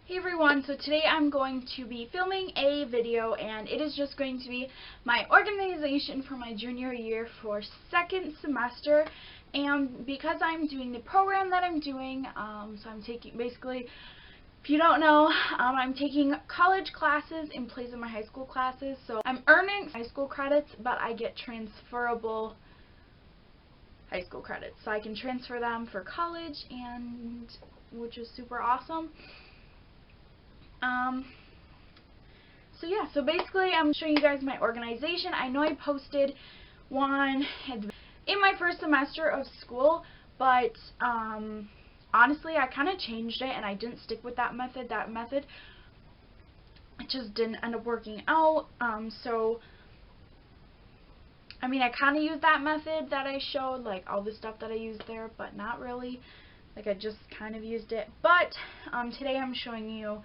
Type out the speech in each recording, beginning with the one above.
Hey everyone, so today I'm going to be filming a video and it is just going to be my organization for my junior year for second semester. And because I'm doing the program that I'm doing, so I'm taking, basically, if you don't know, I'm taking college classes in place of my high school classes. So I'm earning high school credits, but I get transferable high school credits. So I can transfer them for college, and which is super awesome. So yeah, so basically I'm showing you guys my organization. I know I posted one in my first semester of school, but honestly I kind of changed it and I didn't stick with that method. It just didn't end up working out. So I mean, I kind of used that method that I showed, like all the stuff that I used there, but not really. Like I just kind of used it. But today I'm showing you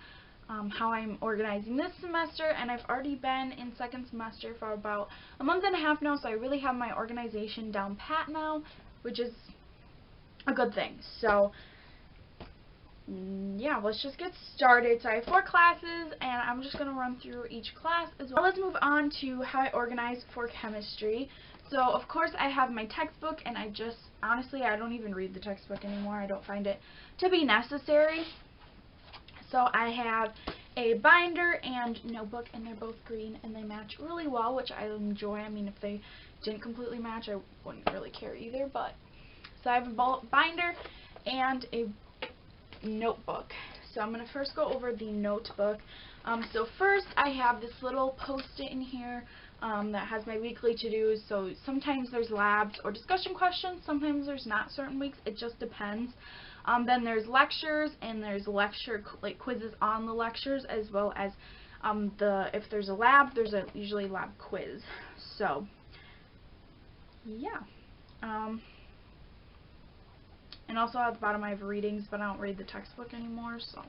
how I'm organizing this semester, and I've already been in second semester for about a month and a half now, so I really have my organization down pat now, which is a good thing. So yeah, let's just get started. So I have 4 classes, and I'm just going to run through each class as well. Let's move on to how I organize for chemistry. So of course I have my textbook, and honestly I don't even read the textbook anymore. I don't find it to be necessary. So I have a binder and notebook, and they're both green and they match really well, which I enjoy. I mean, if they didn't completely match, I wouldn't really care either. But so I have a binder and a notebook. So I'm going to first go over the notebook. So first I have this little post-it in here that has my weekly to-dos. So sometimes there's labs or discussion questions, sometimes there's not certain weeks. It just depends. Then there's lectures, and there's lecture quizzes on the lectures, as well as if there's a lab, there's usually lab quiz. So yeah. And also at the bottom I have readings, but I don't read the textbook anymore. So,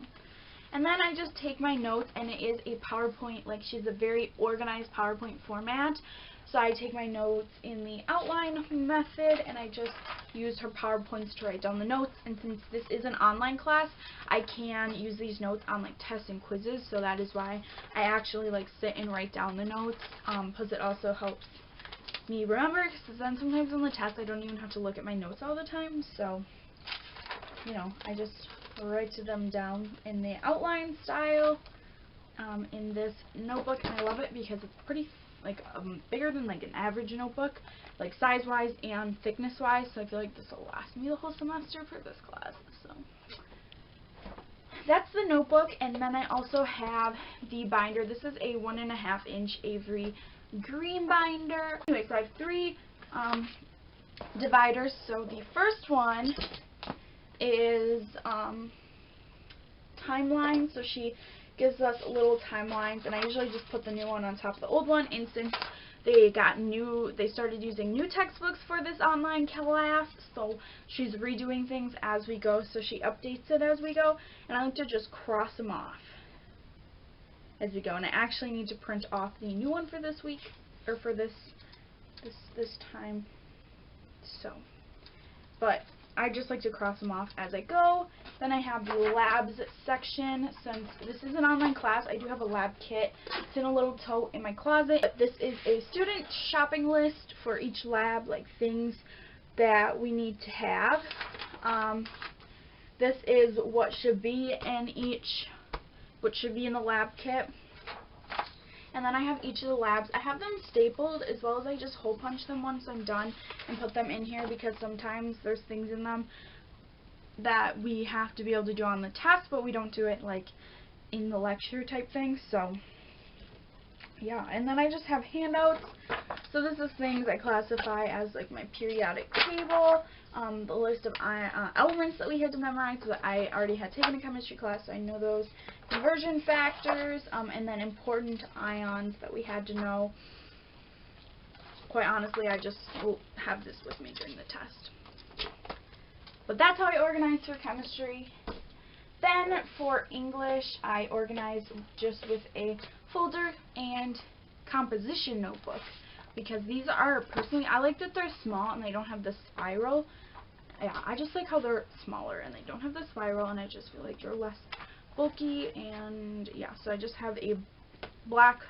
and then I just take my notes, and it is a PowerPoint, like she's a very organized PowerPoint format. So I take my notes in the outline method, and I just use her PowerPoints to write down the notes. And since this is an online class, I can use these notes on like tests and quizzes. So that is why I actually like sit and write down the notes, because it also helps me remember, because then sometimes on the test I don't even have to look at my notes all the time. So, you know, I just write them down in the outline style in this notebook, and I love it because it's pretty bigger than like an average notebook, like size wise and thickness wise. So I feel like this will last me the whole semester for this class. So that's the notebook. And then I also have the binder. This is a 1.5 inch Avery green binder. Anyway, so I have 3 dividers. So the first one is timeline. So she gives us little timelines, and I usually just put the new one on top of the old one. And since they started using new textbooks for this online class, so she's redoing things as we go, so she updates it as we go, and I like to just cross them off as we go. And I actually need to print off the new one for this week, or for this time. So, but I just like to cross them off as I go. Then I have the labs section. Since this is an online class, I do have a lab kit. It's in a little tote in my closet. But this is a student shopping list for each lab, like things that we need to have. This is what should be in the lab kit. And then I have each of the labs. I have them stapled, as well as I just hole punch them once I'm done and put them in here, because sometimes there's things in them that we have to be able to do on the test, but we don't do it like in the lecture type thing. So yeah, and then I just have handouts. So this is things I classify as like my periodic table, the list of elements that we had to memorize, so that I already had taken a chemistry class, so I know those, conversion factors, and then important ions that we had to know. Quite honestly, I just will have this with me during the test. But that's how I organize for chemistry. Then for English, I organize just with a folder and composition notebook, because these are, personally, I like that they're small and they don't have the spiral. Yeah, I just like how they're smaller and they don't have the spiral, and I just feel like they're less bulky, and yeah, so I just have a black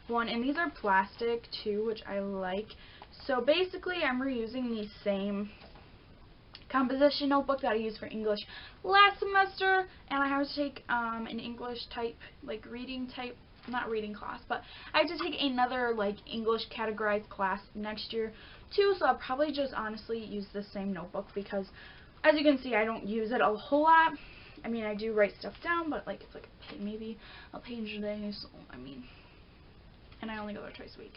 one, and these are plastic too, which I like. So basically I'm reusing the same composition notebook that I used for English last semester, and I have to take an English type, like reading type, not reading class, but I have to take another like English categorized class next year too, so I'll probably just honestly use the same notebook because as you can see I don't use it a whole lot. I mean, I do write stuff down, but like it's like maybe a page a day, so I mean, and I only go there twice a week.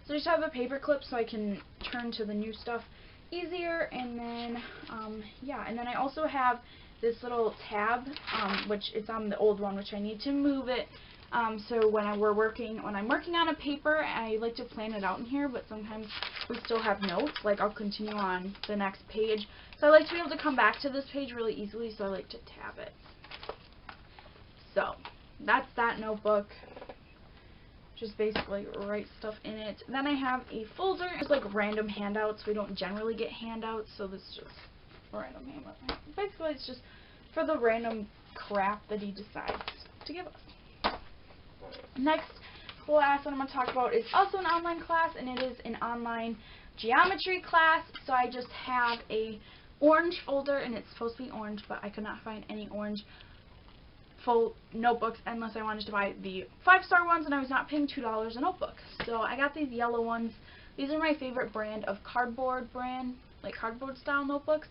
So I just have a paper clip so I can turn to the new stuff easier, and then yeah, and then I also have this little tab, which it's on the old one, which I need to move it. So when I'm working on a paper, I like to plan it out in here, but sometimes we still have notes, like I'll continue on the next page. So I like to be able to come back to this page really easily, so I like to tab it. So that's that notebook. Just basically write stuff in it. Then I have a folder. It's like random handouts. We don't generally get handouts, so this is just random handouts. Basically, it's just for the random crap that he decides to give us. Next class that I'm going to talk about is also an online class, and it is an online geometry class. So I just have a orange folder, and it's supposed to be orange, but I could not find any orange full notebooks unless I wanted to buy the 5-star ones, and I was not paying $2 a notebook. So I got these yellow ones. These are my favorite brand of cardboard style notebooks.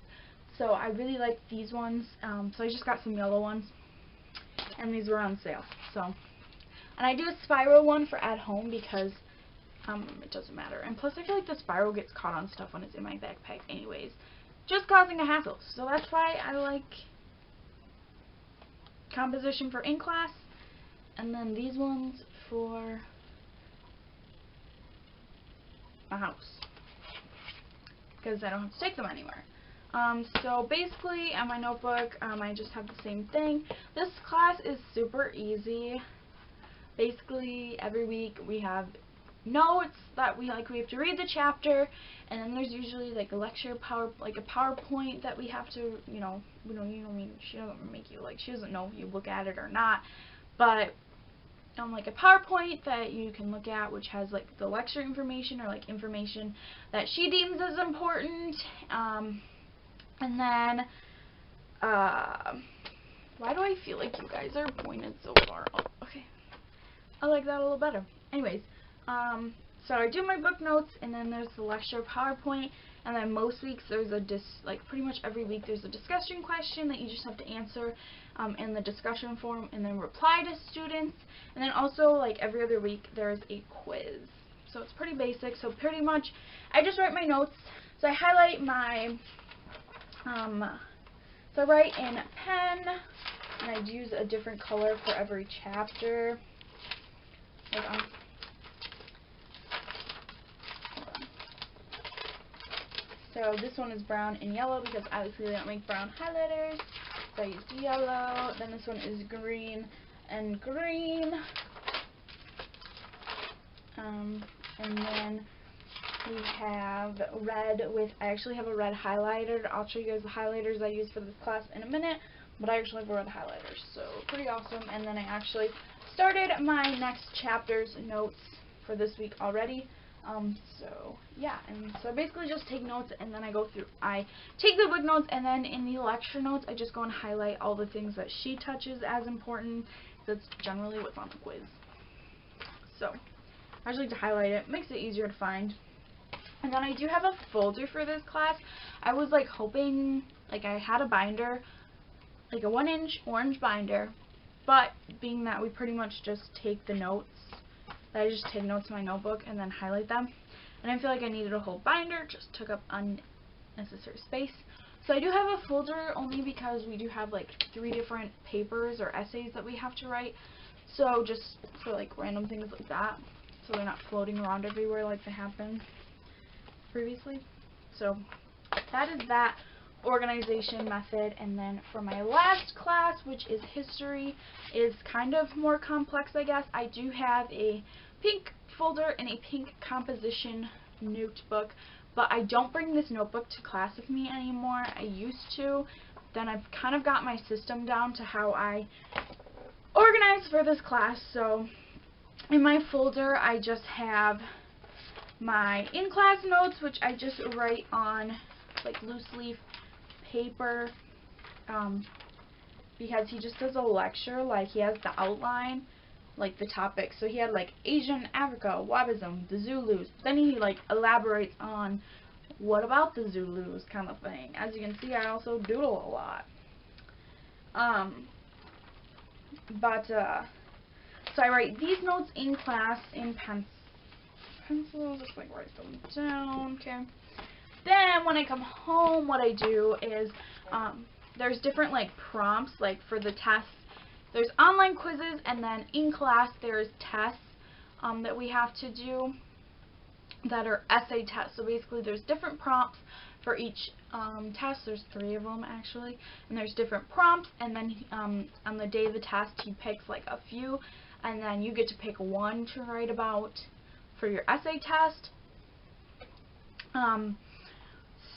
So I really like these ones. So I just got some yellow ones, and these were on sale. So, and I do a spiral one for at home because it doesn't matter. And plus I feel like the spiral gets caught on stuff when it's in my backpack anyways, just causing a hassle. So that's why I like composition for in class, and then these ones for my house because I don't have to take them anywhere. So basically on my notebook, I just have the same thing. This class is super easy. Basically every week we have notes that we have to read the chapter, and then there's usually like a lecture like a PowerPoint that we have to, you know, she doesn't make you, like, she doesn't know if you look at it or not, but like a PowerPoint that you can look at, which has like the lecture information or like information that she deems as important. And then why do I feel like you guys are pointed so far up? Okay, I like that a little better. Anyways, so I do my book notes, and then there's the lecture PowerPoint, and then most weeks there's pretty much every week there's a discussion question that you just have to answer in the discussion forum, and then reply to students, and then also like every other week there's a quiz. So it's pretty basic. So pretty much I just write my notes. So I highlight my so I write in pen, and I use a different color for every chapter. Hold on. So this one is brown and yellow because obviously they don't make brown highlighters. So I used yellow. Then this one is green and green. And then we have red with, I actually have a red highlighter. I'll show you guys the highlighters I use for this class in a minute, but I actually have a red highlighter, so pretty awesome. And then I actually started my next chapter's notes for this week already. So yeah, and so I basically just take notes, and then I take the book notes, and then in the lecture notes I just go and highlight all the things that she touches as important. That's generally what's on the quiz. So I just like to highlight it, makes it easier to find. And then I do have a folder for this class. I was like hoping, like I had a binder, like a 1-inch orange binder, but being that we pretty much just take the notes, I just take notes in my notebook and then highlight them. And I feel like I needed a whole binder, it just took up unnecessary space. So I do have a folder only because we do have like 3 different papers or essays that we have to write. So just for like random things like that, so they're not floating around everywhere like they have been previously. So that is that organization method. And then for my last class, which is history, is kind of more complex, I guess. I do have a pink folder and a pink composition notebook, but I don't bring this notebook to class with me anymore. I used to, then I've kind of got my system down to how I organize for this class. So in my folder, I just have my in-class notes, which I just write on like loose leaf paper, because he just does a lecture, like he has the outline, like the topics. So he had like Asian, Africa, Wahhabism, the Zulus. Then he like elaborates on what about the Zulus kind of thing. As you can see, I also doodle a lot. So I write these notes in class in pencil, just like write them down, okay. Then when I come home, what I do is, there's different like prompts, like for the tests. There's online quizzes, and then in class there's tests that we have to do that are essay tests. So basically there's different prompts for each test. There's 3 of them actually, and there's different prompts, and then on the day of the test he picks like a few, and then you get to pick one to write about for your essay test.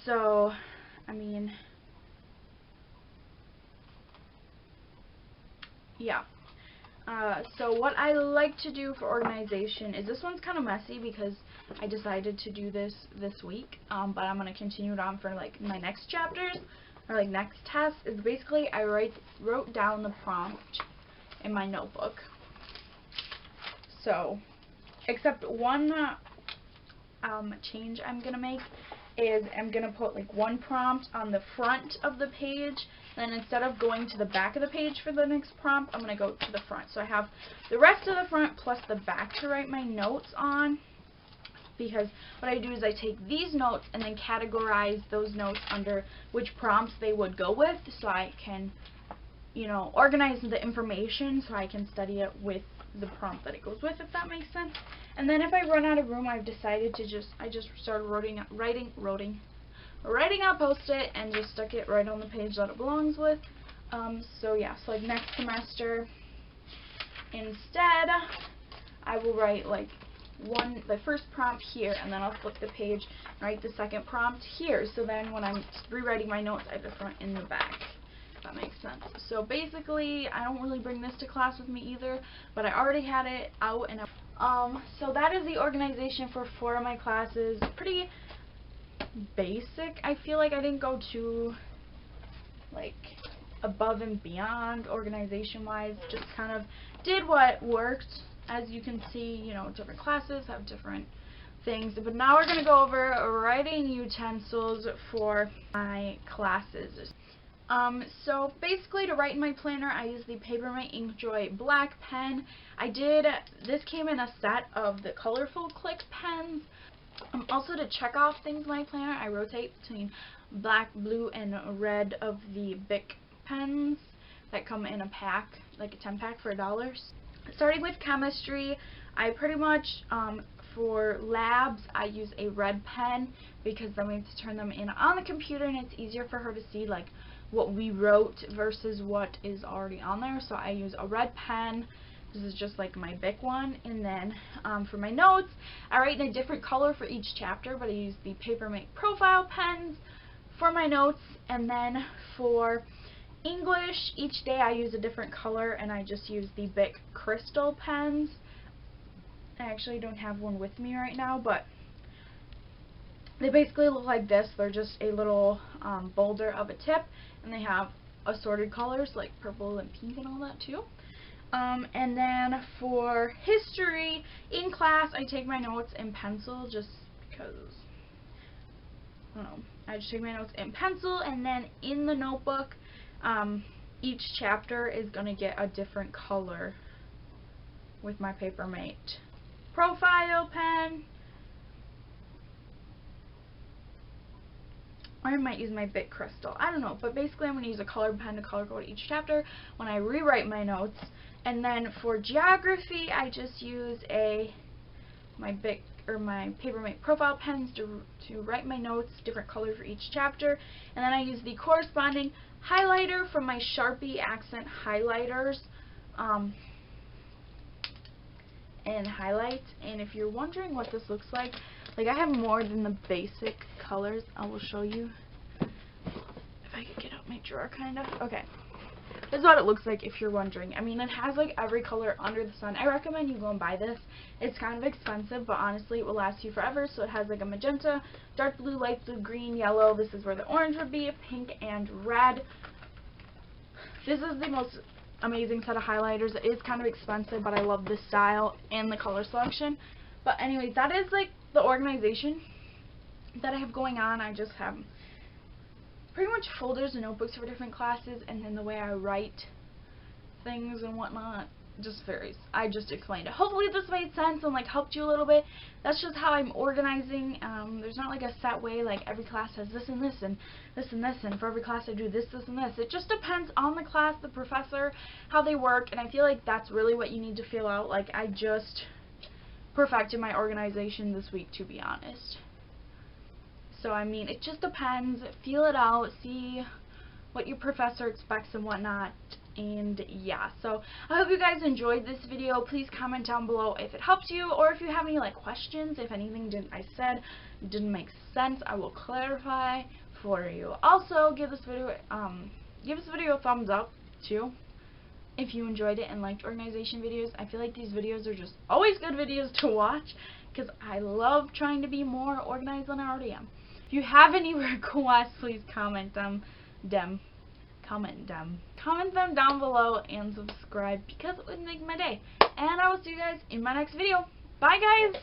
So I mean, yeah. So what I like to do for organization is, this one's kind of messy because I decided to do this week, but I'm going to continue it on for like my next chapters or like next tests. Is basically I wrote down the prompt in my notebook. So except one change I'm going to make is I'm going to put like one prompt on the front of the page, and then instead of going to the back of the page for the next prompt, I'm going to go to the front. So I have the rest of the front plus the back to write my notes on, because what I do is I take these notes and then categorize those notes under which prompts they would go with, so I can, you know, organize the information so I can study it with the prompt that it goes with, if that makes sense. And then if I run out of room, I've decided to I just started writing out Post-it and just stuck it right on the page that it belongs with. So yeah, so like next semester, instead, I will write like the first prompt here, and then I'll flip the page and write the second prompt here. So then when I'm rewriting my notes, I have the front and the back. That makes sense. So basically, I don't really bring this to class with me either, but I already had it out. And so that is the organization for 4 of my classes. Pretty basic. I feel like I didn't go too like above and beyond organization wise, just kind of did what worked. As you can see, you know, different classes have different things. But now we're going to go over writing utensils for my classes. So basically, to write in my planner, I use the Papermate Inkjoy black pen. This came in a set of the colorful click pens. Also, to check off things in my planner, I rotate between black, blue, and red of the Bic pens that come in a pack, like a 10-pack for $1. Starting with chemistry, I pretty much, for labs, I use a red pen because then we have to turn them in on the computer, and it's easier for her to see like what we wrote versus what is already on there. So I use a red pen. This is just like my Bic one. And then for my notes, I write in a different color for each chapter, but I use the Papermate profile pens for my notes. And then for English, each day I use a different color, and I just use the Bic crystal pens. I actually don't have one with me right now, but they basically look like this. They're just a little boulder of a tip, and they have assorted colors like purple and pink and all that too. And then for history, in class, I take my notes in pencil just because, I don't know, I just take my notes in pencil, and then in the notebook, each chapter is going to get a different color with my Papermate profile pen. Or I might use my Bic crystal. I don't know, but basically I'm going to use a colored pen to color code each chapter when I rewrite my notes. And then for geography, I just use my Papermate profile pens to write my notes, different color for each chapter. And then I use the corresponding highlighter from my Sharpie accent highlighters and highlight. And if you're wondering what this looks like I have more than the basic colors. I will show you if I can get out my drawer, kind of. Okay. This is what it looks like if you're wondering. I mean, it has like every color under the sun. I recommend you go and buy this. It's kind of expensive, but honestly it will last you forever. So it has like a magenta, dark blue, light blue, green, yellow. This is where the orange would be, pink, and red. This is the most amazing set of highlighters. It is kind of expensive, but I love the style and the color selection. But anyway, that is like the organization that I have going on. I just have pretty much folders and notebooks for different classes, and then the way I write things and whatnot just varies. I just explained it. Hopefully this made sense and like helped you a little bit. That's just how I'm organizing. There's not like a set way, like every class has this and this and this and this, and for every class I do this, this, and this. It just depends on the class, the professor, how they work, and I feel like that's really what you need to feel out. Like, I just perfected my organization this week, to be honest. So, I mean, it just depends. Feel it out. See what your professor expects and whatnot. And, yeah. So, I hope you guys enjoyed this video. Please comment down below if it helped you, or if you have any, like, questions. If anything I said didn't make sense, I will clarify for you. Also, give this video a thumbs up, too, if you enjoyed it and liked organization videos. I feel like these videos are just always good videos to watch, because I love trying to be more organized than I already am. If you have any requests, please comment them down below, and subscribe, because it would make my day. And I will see you guys in my next video. Bye, guys!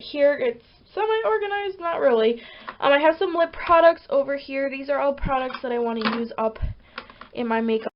Here, it's semi-organized, not really. I have some lip products over here. These are all products that I want to use up in my makeup.